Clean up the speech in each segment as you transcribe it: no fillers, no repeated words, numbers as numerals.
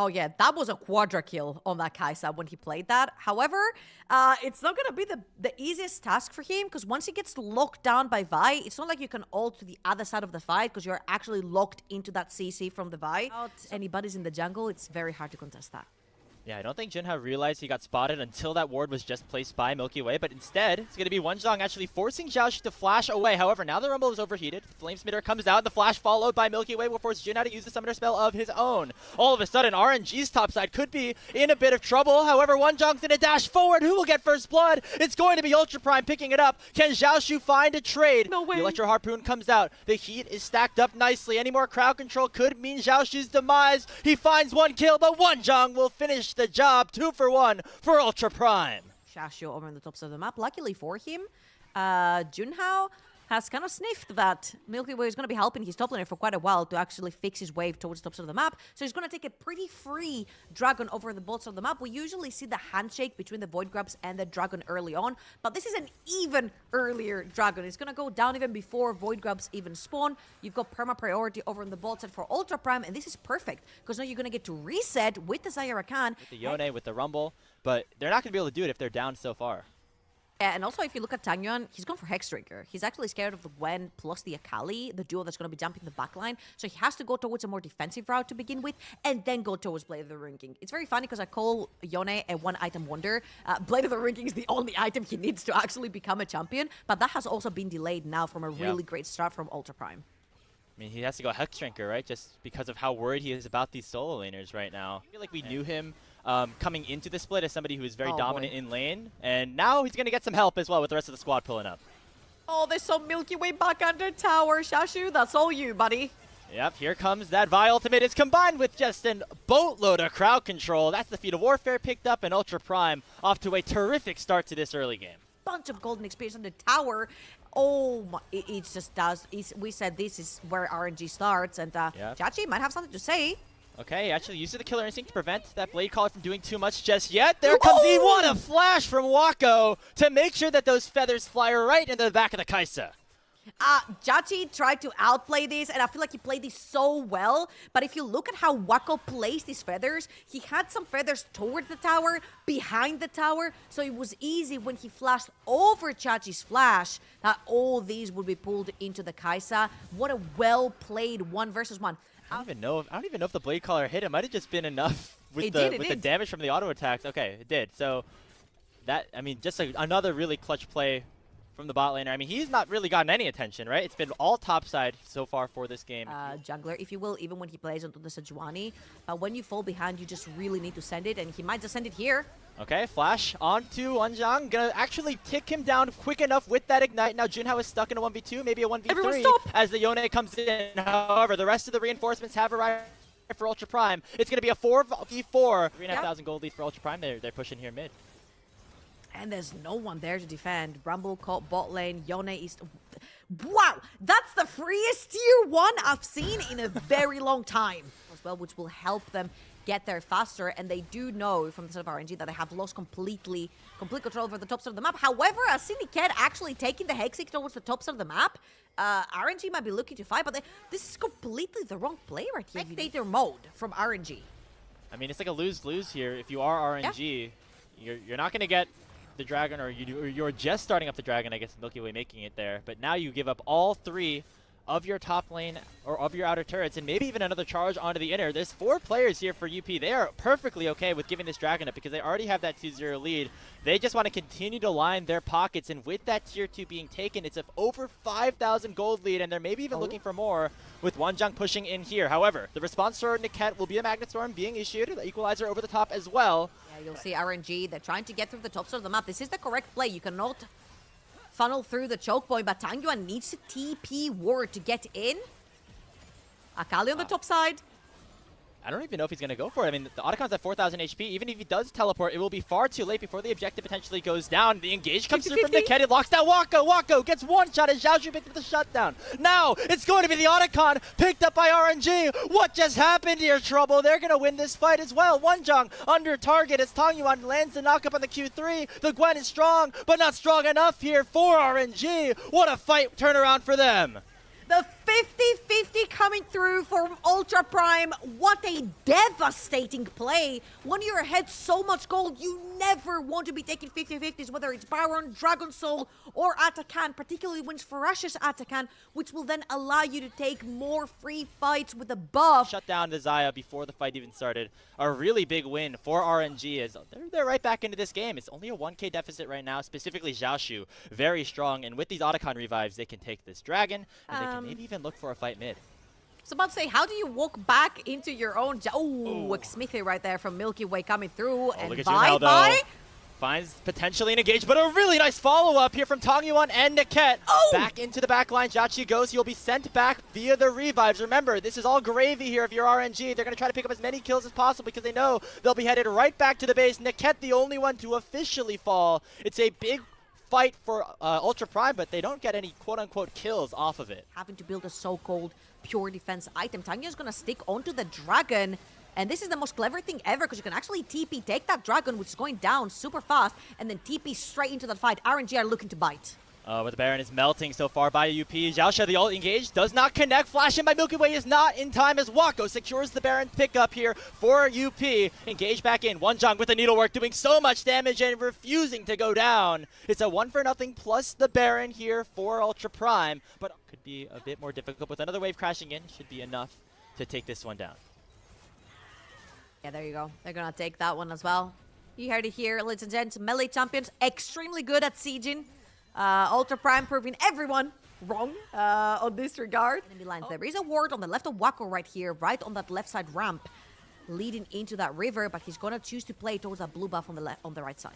Oh yeah, that was a quadra kill on that Kai'Sa when he played that. However, it's not going to be the easiest task for him, because once he gets locked down by Vi, it's not like you can ult to the other side of the fight, because you're actually locked into that CC from the Vi. Without anybody's in the jungle, it's very hard to contest that. Yeah, I don't think Junhao realized he got spotted until that ward was just placed by Milky Way, but instead, it's going to be Wonjong actually forcing Xiaoxu to flash away. However, now the Rumble is overheated. Flame Smitter comes out, the flash followed by Milky Way will force Junhao to use the Summoner spell of his own. All of a sudden, RNG's top side could be in a bit of trouble. However, Wonjong's going to dash forward. Who will get first blood? It's going to be Ultra Prime picking it up. Can Xiaoxu find a trade? No way. The Electro Harpoon comes out. The heat is stacked up nicely. Any more crowd control could mean Xiaoxu's demise. He finds one kill, but Wonjong will finish the job. 2-for-1 for Ultra Prime. Xiaoxu over on the tops of the map. Luckily for him, Junhao has kind of sniffed that Milky Way is going to be helping his top laner for quite a while to actually fix his wave towards the tops of the map. So he's going to take a pretty free Dragon over the bots of the map. We usually see the handshake between the Void Grabs and the Dragon early on, but this is an even earlier Dragon. It's going to go down even before Void Grabs even spawn. You've got perma priority over on the bot side for Ultra Prime, and this is perfect because now you're going to get to reset with the Zyra Khan. With the Yone, with the Rumble, but they're not going to be able to do it if they're down so far. And also, if you look at Tangyuan, he's gone for Hexdrinker. He's actually scared of the Gwen plus the Akali, the duo that's going to be jumping the backline. So he has to go towards a more defensive route to begin with, and then go towards Blade of the Ruined King. It's very funny because I call Yone a one-item wonder. Blade of the Ruined King is the only item he needs to actually become a champion, but that has also been delayed now from a really great start from Ultra Prime. I mean, he has to go Hexdrinker, right? Just because of how worried he is about these solo laners right now. I feel like we knew him coming into the split as somebody who is very dominant in lane, and now he's going to get some help as well with the rest of the squad pulling up. Oh, there's some Milky Way back under tower. Xiaoxu, that's all you, buddy. Yep, here comes that Vi ultimate. It's combined with just a boatload of crowd control. That's the feat of warfare picked up, and Ultra Prime off to a terrific start to this early game. Bunch of golden experience on the tower. Oh my, it just does. We said this is where RNG starts, and Chachi might have something to say. Okay, actually uses the Killer Instinct to prevent that Blade Caller from doing too much just yet. There comes E! What a flash from Wako to make sure that those feathers fly right into the back of the Kai'Sa. Chachi tried to outplay this, and I feel like he played this so well. But if you look at how Wako placed his feathers, he had some feathers towards the tower, behind the tower, so it was easy when he flashed over Chachi's flash that all these would be pulled into the Kai'Sa. What a well-played 1v1. I don't even know if the Blade Caller hit. It might have just been enough with the damage from the auto attacks. Okay, it did. So that, I mean, just another really clutch play from the bot laner. I mean, he's not really gotten any attention, right? It's been all top side so far for this game. Jungler, if you will, even when he plays onto the Sejuani, when you fall behind, you just really need to send it, and he might just send it here. Okay, flash onto Wonjong. Gonna actually tick him down quick enough with that ignite. Now Junhao is stuck in a 1v2, maybe a 1v3 as the Yone comes in. However, the rest of the reinforcements have arrived for Ultra Prime. It's gonna be a 4v4. 3,500 gold lead for Ultra Prime. They're pushing here mid. And there's no one there to defend. Rumble caught bot lane. Yone is... Wow! That's the freest tier 1 I've seen in a very long time as well, which will help them get there faster. And they do know from the side of RNG that they have lost complete control over the tops of the map. However, as Syndicate actually taking the Hexig towards the tops of the map, RNG might be looking to fight, but this is completely the wrong play right here. Spectator mode from RNG. I mean, it's like a lose-lose here. If you are RNG, you're not going to get the Dragon, or you're just starting up the Dragon, I guess Milky Way making it there. But now you give up all 3 of your top lane or of your outer turrets, and maybe even another charge onto the inner. There's 4 players here for UP. They are perfectly okay with giving this Dragon up because they already have that 2-0 lead. They just want to continue to line their pockets, and with that tier 2 being taken, it's over 5,000 gold lead, and they're maybe even looking for more with Wonjong pushing in here. However, the response for Niket will be a Magnet Storm being issued, the Equalizer over the top as well. Yeah, you'll see RNG, they're trying to get through the tops of the map. This is the correct play. You cannot funnel through the choke point, but Tangyuan needs to TP ward to get in. Akali on the top side. I don't even know if he's going to go for it. I mean, the Otacon's at 4,000 HP. Even if he does teleport, it will be far too late before the objective potentially goes down. The engage comes through from Niket. It locks down Wako. Wako gets one shot as Xiaoxu picked up the shutdown. Now, it's going to be the Otacon picked up by RNG. What just happened here, Trouble? They're going to win this fight as well. Wonjong under target as Tangyuan lands the knockup on the Q3. The Gwen is strong, but not strong enough here for RNG. What a fight turnaround for them. The 50-50 coming through from Ultra Prime. What a devastating play. When you're ahead so much gold, you never want to be taking 50-50s, whether it's Baron, Dragon Soul, or Atakan, particularly when it's Ferocious Atakan, which will then allow you to take more free fights with a buff. Shut down the Xayah before the fight even started. A really big win for RNG as they're right back into this game. It's only a 1k deficit right now, specifically Xiaoshu. Very strong, and with these Otacon revives, they can take this dragon, and they can maybe even look for a fight mid. I was about to say, how do you walk back into your own... Smithy right there from Milky Way coming through, and look at bye-bye. Finds potentially an engage, but a really nice follow-up here from Tongyuan and Niket. Back into the back line, Jachi goes. He'll be sent back via the revives. Remember, this is all gravy here if you're RNG. They're going to try to pick up as many kills as possible because they know they'll be headed right back to the base. Niket, the only one to officially fall. It's a big fight for Ultra Prime, but they don't get any quote-unquote kills off of it. Having to build a so-called pure defense item. Tanya's going to stick onto the dragon. And this is the most clever thing ever because you can actually TP, take that dragon, which is going down super fast, and then TP straight into that fight. RNG are looking to bite. But the Baron is melting so far by UP. Xiaoshu, the ult engage, does not connect. Flash in by Milky Way is not in time as Wako secures the Baron pickup here for UP. Engage back in. Wonjong with the needlework doing so much damage and refusing to go down. It's a 1-for-0 plus the Baron here for Ultra Prime, but could be a bit more difficult with another wave crashing in. Should be enough to take this one down. Yeah, there you go. They're going to take that one as well. You heard it here, ladies and gents. Melee champions, extremely good at sieging. Ultra Prime proving everyone wrong on this regard. There is a ward on the left of Wako right here, right on that left side ramp, leading into that river, but he's going to choose to play towards that blue buff on the right side.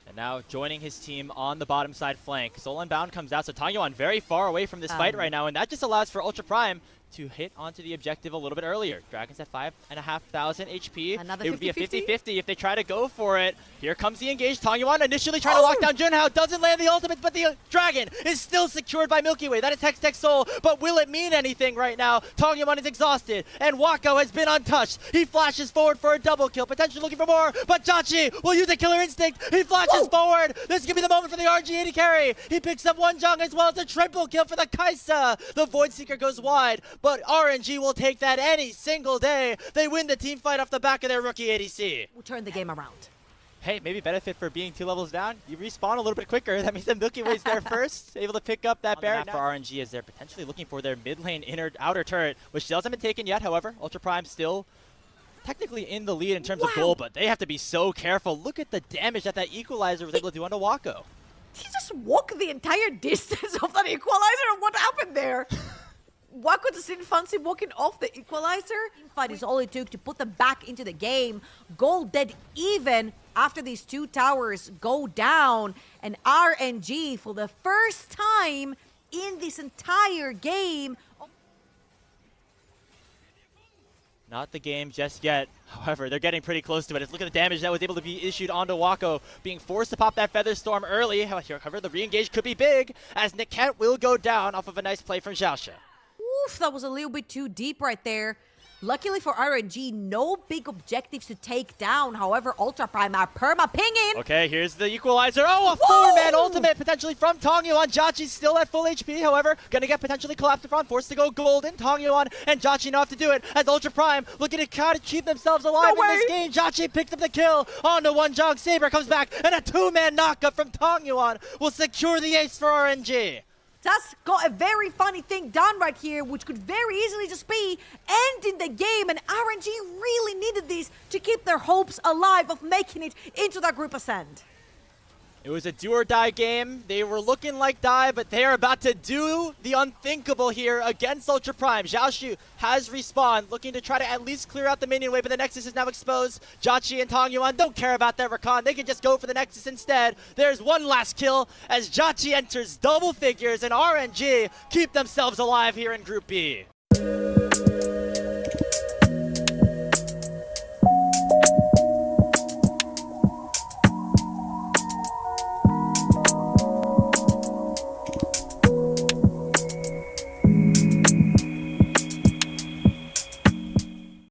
And now joining his team on the bottom side flank. Soul Unbound comes out, so Tongyuan very far away from this fight right now, and that just allows for Ultra Prime to hit onto the objective a little bit earlier. Dragon's at 5,500 HP. Another it would be a 50-50? 50-50 if they try to go for it. Here comes the engage. Tongyuan initially trying to lock down Junhao. Doesn't land the ultimate, but the dragon is still secured by Milky Way. That is Hex Tech Soul, but will it mean anything right now? Tongyuan is exhausted, and Wako has been untouched. He flashes forward for a double kill, potentially looking for more, but Jachi will use the killer instinct. He flashes forward. This is going to be the moment for the RG80 carry. He picks up Wonjong as well. It's a triple kill for the Kaisa. The Void Seeker goes wide, but RNG will take that any single day. They win the team fight off the back of their rookie ADC. We'll turn the game around. Hey, maybe benefit for being 2 levels down. You respawn a little bit quicker. That means that Milky Way's there first, able to pick up that Baron. For RNG as they're potentially looking for their mid lane outer turret, which hasn't been taken yet. However, Ultra Prime still technically in the lead in terms of gold, but they have to be so careful. Look at the damage that Equalizer was able to do onto Wako. Did he just walk the entire distance of that Equalizer? What happened there? Wako just didn't fancy walking off the Equalizer. Fight is all it took to put them back into the game. Gold dead even after these 2 towers go down. And RNG, for the first time in this entire game... Not the game just yet. However, they're getting pretty close to it. Look at the damage that was able to be issued onto Wako, being forced to pop that Feather Storm early. However, the re-engage could be big, as Niket will go down off of a nice play from Xiaoshu. Oof, that was a little bit too deep right there. Luckily for RNG, no big objectives to take down. However, Ultra Prime are perma-pinging. Okay, here's the Equalizer. Oh, a 4-man ultimate potentially from Tongyuan. Jachi's still at full HP, however, gonna get potentially collapsed upon, forced to go golden. Tongyuan and Jachi know have to do it as Ultra Prime looking to kind of keep themselves alive in this game. Jachi picked up the kill onto Wonjong. Saber comes back, and a 2-man knockup from Tongyuan will secure the ace for RNG. Just got a very funny thing done right here, which could very easily just be ending the game, and RNG really needed this to keep their hopes alive of making it into that group ascent. It was a do-or-die game. They were looking like die, but they are about to do the unthinkable here against Ultra Prime. Xiaoshu has respawned, looking to try to at least clear out the minion wave, but the Nexus is now exposed. Jachi and Tongyuan don't care about their recon. They can just go for the Nexus instead. There's one last kill as Jachi enters double figures, and RNG keep themselves alive here in Group B.